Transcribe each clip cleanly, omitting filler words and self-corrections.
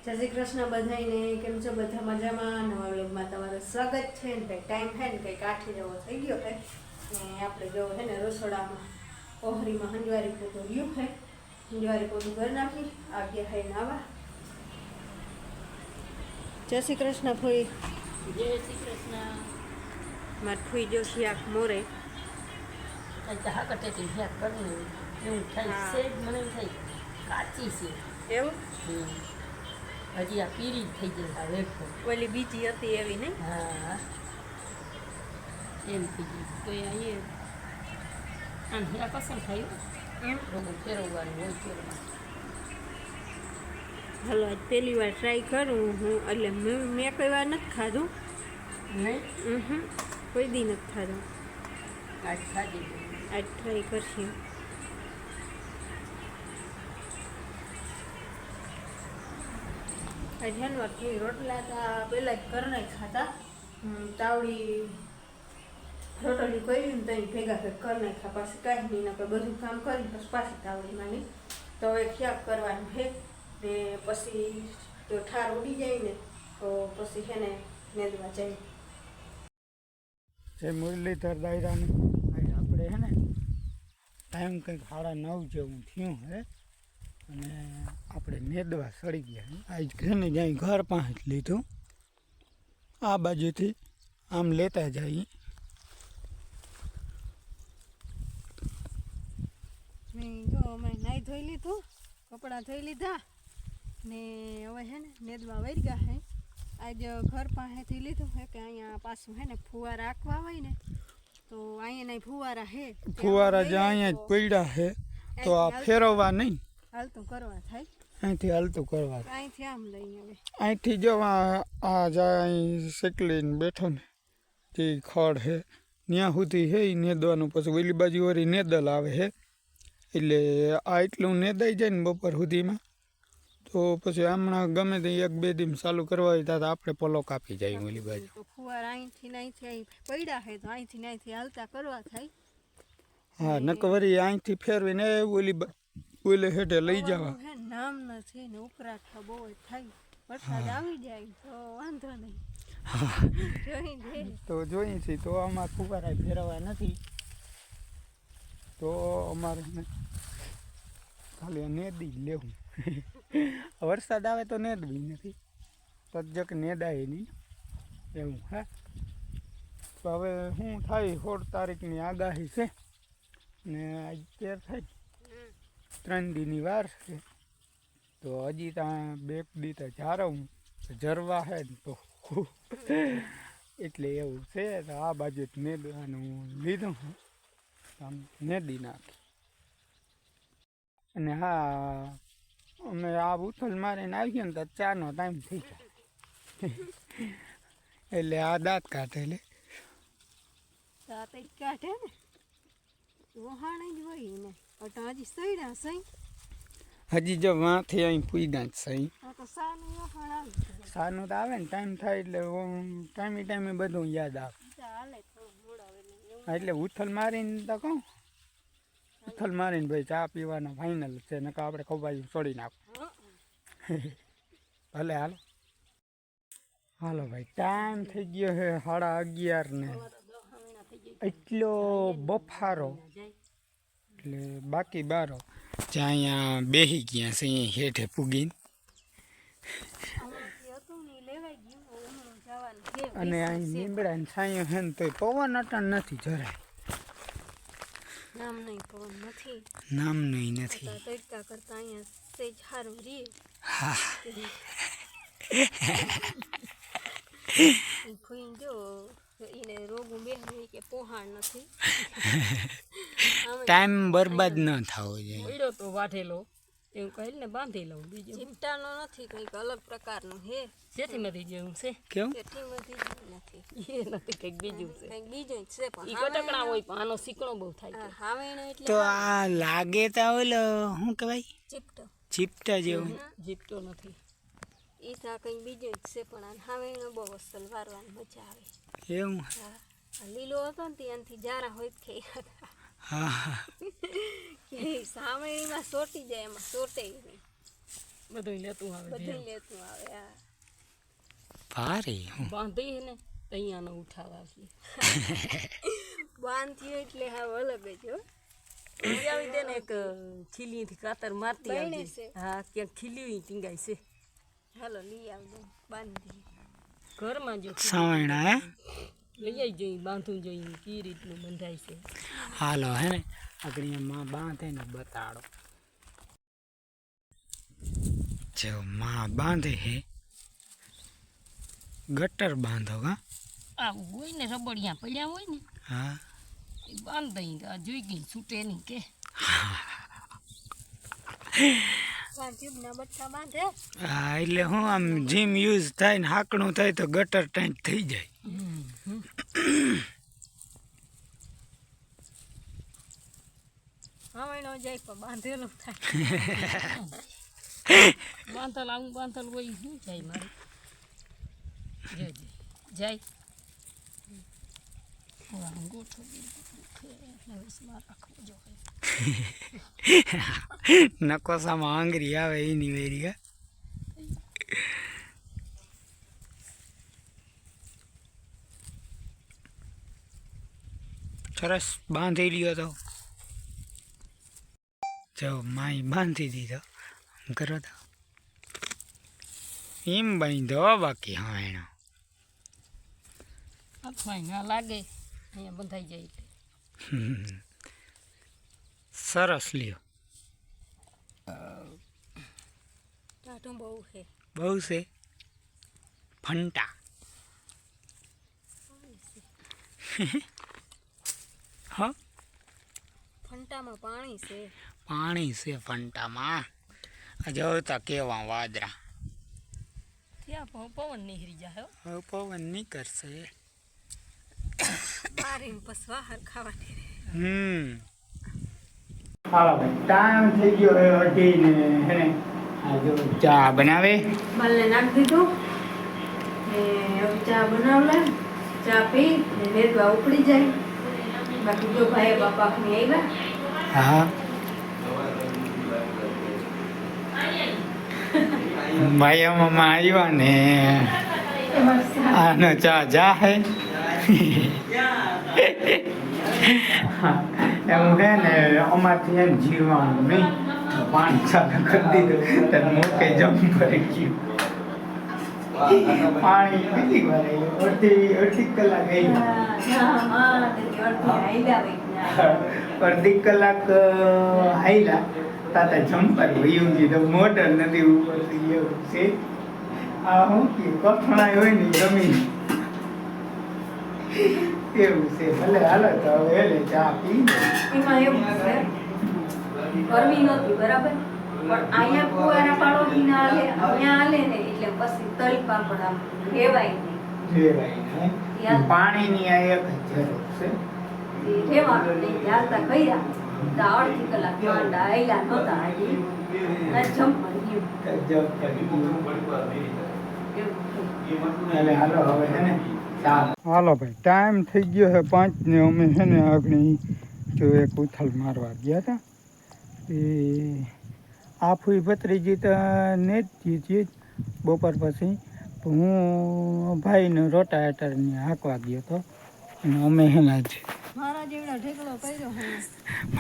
જય શ્રી કૃષ્ણ બધાને. કેમ છો? બધા મજામાં? નવા વ્લોગમાં તમારું સ્વાગત છે. ને કંઈ ટાઈમ છે ને કંઈ કાઠી જેવો થઈ ગયો છે ને આપણે જો છે ને રસોડામાં ઓહરીમાં હંજવારી પોતું રહ્યું છે. હંજવારી પોતું ઘર નાખી આવ્યા છે નાવા. જય શ્રી કૃષ્ણ ફૂઈ. જય શ્રી કૃષ્ણ. મારે ફૂઈ જો શિયાક મોરે હા કટેટી શાક કરીને એવું થાય સેજ મને એમ થાય કાચી છે એવું. હજી આ પીરી જ થઈ જાય આ વેફર. ઓલી બીજી હતી એવી નહીં. હા એમ થઈ ગઈ તો અહીંયા આમ હીરા પસંદ થયું એમ રોગું ફેરવવાનું હોય ફેરવવાનું. હાલો આજ પહેલી વાર ટ્રાય કરું હું. એટલે મેં કોઈ વાર નથી ખાધું. નહીં કોઈ દી નથી ખાધું. આજ સાજી આજ ટ્રાય કરશું. જનવરથી રોટલા હતા પહેલાં જ કરી નાખ્યા હતા. તાવડી રોટલી કરી ને ત્યાં ભેગા કરી નાખ્યા. પાછી કાંઈ નહીં આપણે બધું કામ કરી પછી પાછી તાવડીમાં નહીં. તો હવે શાક કરવાનું છે ને પછી જો ઠાર ઉડી જાય ને તો પછી છે ને નેદવા જાય. એ મુરલીધર દાયરાને આપણે છે ને ટાઈમ કંઈક 9:30 જેવું થયું હે અને આપણે નેદવા સડી ગયા. આજ ઘરને જાય ઘર પાસે લીધું. આ બાજુથી આમ લેતા જઈએ. જો અમે નાહી ધોઈ લીધું, કપડાં ધોઈ લીધા ને હવે છે ને નેદવા વહી ગયા હે. આજ ઘર પાસેથી લીધું છે કે અહીંયા પાછું છે ને ફુવારા રાખવા હોય ને તો અહીંયા ફુવારા હે. ફુવારા જે અહીંયા જ પડ્યા છે તો આ ફેરવવા નહીં, હાલતું કરવા થાય. અહીંથી હાલતું કરવા. અહીંથી આમ લઈ હવે અહીંથી જો આ જાય અહીં શેકલીને બેઠો ને જે ખડ છે ત્યાં સુધી છે એ નેદવાનું. પછી ઓલી બાજુ વળી નેદલ આવે છે એટલે આ એટલું નેદાઈ જાય ને બપોર સુધીમાં તો પછી હમણાં ગમે તે 1-2 દિન ચાલુ કરવા હોય તો આપણે પોલો કાપી જાય ઓલી બાજુ. તો ફુવારા અહીંથી પડ્યા છે તો અહીંથી હાલતા કરવા થાય. હા નકર વળી અહીંથી ફેરવીને ઓલે હેઠે લઈ જવા. નામ નથી ને ઉકળાટ બહુ થાય. વરસાદ આવી જાય તો વાંધો નહીં. તો જોઈએ છીએ તો અમારે ફુવારા ફેરવા નથી તો અમારે ખાલી નેદી જ લેવું. વરસાદ આવે તો નેદવી નથી તો જક નેદાય નહીં એવું. હા તો હવે શું થાય 16 તારીખની આગાહી છે ને આજ 13 થાય 3 દીની વાર છે તો હજી ત્યાં 2 દી તો જારવું જરવા છે ને તો એટલે એવું છે. તો આ બાજુ નેદવાનું લીધું આમ નેદી નાખી. અને હા અમે આ ઉથલ મારીને આવીએ ને તો 4નો ટાઈમ થઈ જાય એટલે આ દાંત કાઢે એટલે દાંત જ કાઢે ને વહાણે જ હોય ને. હજી સૈડા સઈ હજી જો વાંથી અહીં પૂગ્યા જ સહી. તો સાનું વહાણ આવી સાનું તો આવે ને ટાઈમ થાય એટલે ટાઈમે બધું યાદ આવે. ચાલે થોડું મોડાવે એટલે ઉથલ મારીને તો કહું ઉથલ મારીને ભાઈ ચા પીવાનો ફાઇનલ છે નકા આપણે ખોબાજી છોડી નાખું. ભલે હાલો હાલો ભાઈ ટાઈમ થઈ ગયો છે 11:30 ને એટલો બફારો એટલે બાકી બારો જ્યાં અહીંયા બેસી ગયા છે અહીંયા હેઠે પૂગીને. અને અહીં લીમડા ને છાંયો છે ને તો પવન અટણ નથી જરાય. નામ નહીં પવન નથી. નામ નહીં નથી. તડકા કરતા અહીંયા સેજ સારું રે. હા ફૂઈ જો એને રોગું બેહવું કે પોહાણ નથી. ટાઈમ બરબાદ ન થવો જોઈએ. પડ્યો તો વાઢેલો એવું કહે ને બાંધી લઉં. બીજું ચીપટાનો નથી, કંઈક અલગ પ્રકારનું હે. જેથી નથી જેવું છે કેવું કેઠીમાંથી જ નથી. એ નથી કંઈક બીજું છે. કંઈક બીજું જ છે ઈ કટકણા હોય પણ આનો સિકણો બહુ થાય. હાવેણો એટલે તો આ લાગે તો ઓલો શું કહેવાય ચીપટો. ચીપટા જેવું. જીપતો નથી. ઈ તો કંઈક બીજું જ છે પણ આ હાવેણો બહુ અસલ વારવાની મજા આવે. એવું. હા આ લીલો હતો ને ત્યાંથી જારા હોય કે હા હા સાવણીમાં સોટી જાય, એમાં સોટે નહીં. બધું લેતું આવે બધું લેતું આવે આ ભારે બાંધી હે ને તૈયાનો ઉઠાવા છે બાંધ્યું એટલે હા અલગ જ હો લઈ આવી દે ને એક ખીલીથી કાતર મારતી બહેણે આવજે છે. હા ક્યાંક ખીલી ટીંગાય છે હાલો લઈ આવજો બાંધી ઘરમાં જો સાવણા હે લઈ આવી જોઈએ બાંધવું જોઈએ કઈ રીતનું બંધાય છે હાલો હે ને આગળ માં બાંધે ને બતાડો જો માં બાંધે હે ગટર બાંધો કા આવું હોય ને રબડિયા પડ્યા હોય ને હા એ બાંધ દઈ આ જોઈ ગઈ છૂટે નહીં કે ટ્યુબના બટ્ટા બાંધે હા એટલે હું આમ જીમ યુઝ થાય ને હાકણું થાય તો ગટર ટાઈટ થઈ જાય હમણાં જાય પણ બાંધેલું થાય બાંધલ આવું બાંધલ હોય શું જાય મારે જાય અંગૂઠો રાખવો જોઈએ નકોસામાં આંગરી આવે એની વેરી હે સરસ બાંધી લ્યો તો જો માઈ બાંધી દીધો આમ કરો તો એમ બાંધો બાકી હા એનો હાથમાં ના લાગે અહીંયા બંધાઈ જાય એટલે સરસ લ્યો ટાઢો બહુ છે બહુ છે ફંટા હા ફંટામાં પાણી છે પાણી છે ફંટામાં જોતા કેવા વાદરા ત્યાં પવન નીકળી જાય હવે પવન નીકળશે બારીને પછી બહાર ખાવાની હાલો ભાઈ ટાઈમ થઈ ગયો હવે અઢીને હે ને આ જો ચા બનાવે બાલને નાખી દીધું ને હવે ચા બનાવલે ચા પી ને નેદવા ઉપડી જાય બાકી જો ભાઈ બાપા ને આવ્યા હા ભાઈ મામા આવ્યા ને આનો ચા જા હે એમ છે ને અમારથી એમ જીવવાનું નહીં પાણી ચાલુ કરી દીધું તો મોકે જમ ભરી ગયું પાણી કેટલી વાર અડધી કલાક અડધી કલાક હાઈલા તાતા જમ્પર વયું કીધું મોટર નથી ઉપરથી એવું છે આ શું કે કઠણાઈ હોય ને જમીન એવું છે ભલે હાલો તો હવે એટલે ચા પી એમાં એવું છે ગરમી નહોતી બરાબર પણ અહીંયા કુવારા પાડોશી ના હાલે અહીંયા હાલે ને એટલે પછી તલ પાપડ આમ રેવાય નહીં પાણીની આ એક જ જરૂર છે એ રેવાનું નહીં ચાલતા કર્યા તો અડધી કલાક માંડા આયલા નહોતા હજી જમ્પર ગયું એટલે હાલો હવે હે ને હાલો ભાઈ ટાઈમ થઈ ગયો છે 5 ને અમે છે ને આગળ જો એક ઉથલ મારવા ગયા હતા એ આ ફૂઈ ભત્રીજી તો ને જ બપોર પછી હું ભાઈને રોટાવેટરની હાંકવા ગયો હતો અને અમે એના જ મારા જેવડા ઢેકલો કર્યો હું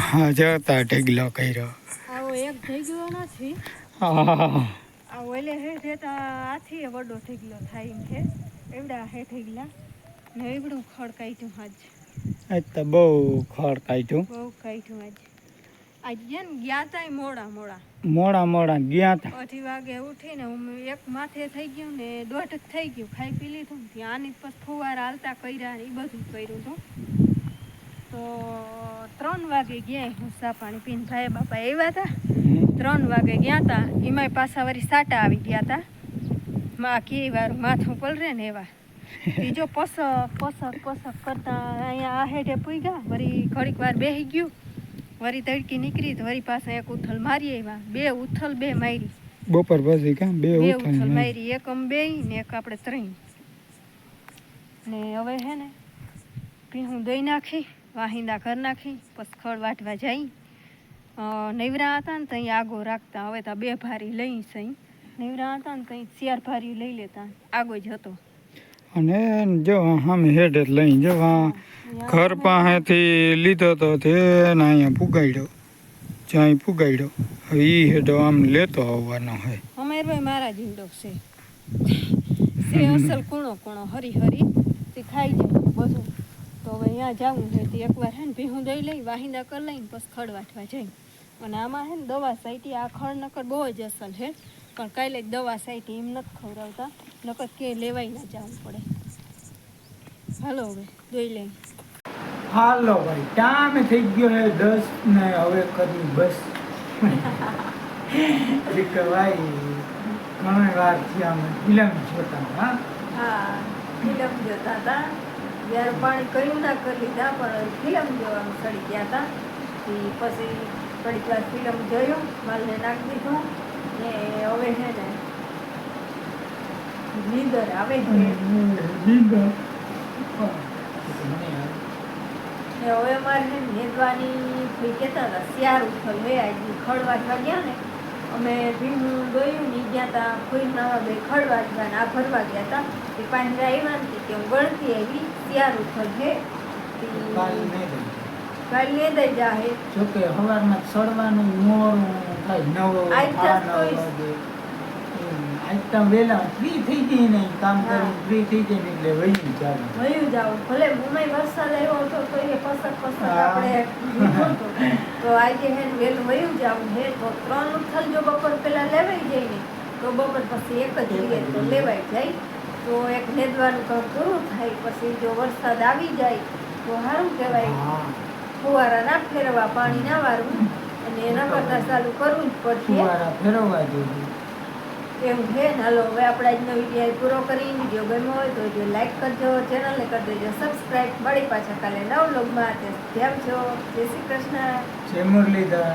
હા જતા ઢેગલો કર્યો આવો એક ઢેગલો નથી હા આ ઓલે હેઠ હેઠા આથી વડો ઢેગલો થાય એમ છે એવડા હેઠ ઢેગલા ને એવડું ખડ કાઢ્યું આજ આજ તો બહુ ખડ કાઢ્યું બહુ કાઢ્યું આજ આજ છે ને ગયા તા મોડા મોડા ગયા હતા 8 વાગે ઉઠીને હું એક માથે થઈ ગયું ને 1:30 થઈ ગયું ખાઈ પી લીધું ત્યાં આની પછી ફુવારા હાલતા કર્યા ને એ બધું કર્યું હતું તો 3 વાગે ગયા હું ચા પાણી પીને ભાઈ બાપા આવ્યા હતા 3 વાગે ગયા હતા એમાંય પાછા વળી સાટા આવી ગયા હતા માં કે વારું માથું પલરે ને એવા બીજો પસક કરતા અહીંયા આ હેઠે પૂગ્યા વળી ઘડીક વાર બેસી ગયું વળી તડકી નીકળી તો વળી પાસે એક ઉથલ મારી આવ્યા 2 ઉથલ 2 મારી બપોર પછી કાં 2 ઉથલ મારી એક અમ 2 ને એક આપણે 3 ને હવે હે ને ભીહું દઈ નાખી વાહિંદા કરી નાખી પછી ખડ વાટવા જઈ નવરા હતા ને ત્યાં આગો રાખતા. હવે તો 2 ભારી લઈ સઈ. નવરા હતા ને ત્યાં 4 ભારી લઈ લેતા, આગો જ હતો. અને જો આમ હેડ લઈ જો ઘર પાસેથી લીધો તો તે અહીંયા પુગાડ્યો, જ્યાં પુગાડ્યો. હવે એ હેડો આમ લેતો આવવાનો હોય. અમારે ભાઈ મારા જીવડો છે અસલ કૂણો કૂણો હરી હરી તે ખાઈ જાય બધું. તો હવે અહીંયા જવું છે તે એકવાર હે ને ભીહું દઈ લઈ, વાહિંદા કરી લઈને પછી ખડ વાટવા જાય. અને આમાં હે ને દવા સાઈટી, આ ખડ નકર બહુ જ અસલ છે, પણ કાલે જ દવા સાઈટી એમ નથી ખવડાવતા, નકર કે લેવાય ના જવું પડે. હાલો હવે દોઈ લઈ. હાલો ભાઈ, ટાઈમ થઈ ગયો હે 10 ને હવે કરી બસ. ભાઈ ઘણી વાર થી અમે ફિલ્મ જોતા હતા. હા, ફિલ્મ જોતા હતા. જ્યારે પાણી કર્યું ના કરી લીધા, પણ ફિલ્મ જોવાનું ચડી ગયા હતા. પછી થોડીક વાર ફિલ્મ જોયું, માલને નાખી દીધું ને હવે છે ને નીંદર આવે છે. ને હવે અમારે છે ને નેદવાની ભાઈ કહેતા હતા શિયાળ ઉથલ હે, આજે ખડ વાટવા ગયા ને અમે ભીનું દોયું ને ગયા હતા ફૂલના બે ખડ વાટવા ને આ ભરવા ગયા હતા. તે પાંજરા આવ્યા ને કે હું ગણતી આવી શિયાળ ઉથલ હે કાલ ને દઈ જાહે. જોકે સવારમાં ચડવાનું મોડું થાય, 9 આજ તો વેલા ફ્રી થઈ ગઈ ને કામ કરી ફ્રી થઈ ગઈ ને એટલે વયું જાવ. ભલે મુંબઈ વરસાદ આવ્યો હતો તો એ પસક આપણે લીધો હતો. તો આજે હે ને વહેલું વયું જાવ હે. તો 3 ઉથલ જો બપોર પહેલા લેવાઈ જાય ને તો બપોર પછી 1 જ લઈએ તો લેવાઈ જાય. તો એક નેદવાનું કામ પૂરું થાય. પછી જો વરસાદ આવી જાય તો સારું કહેવાય. ફુવારા ના ફેરવા, પાણી ના વારવું અને એના કરતા ચાલુ કરવું જ પડશે. ફુવારા ફેરવવા જોઈએ એવું છે ને. હાલો હવે આપણે આજનો વિડીયો પૂરો કરી. વિડીયો ગમ્યો હોય તો વિડીયો લાઈક કરજો, ચેનલને કરી દેજો સબસ્ક્રાઈબ. મળી પાછા કાલે નવ વ્લોગમાં. ત્યાં છો. જય શ્રી કૃષ્ણ, જય મુરલીધર.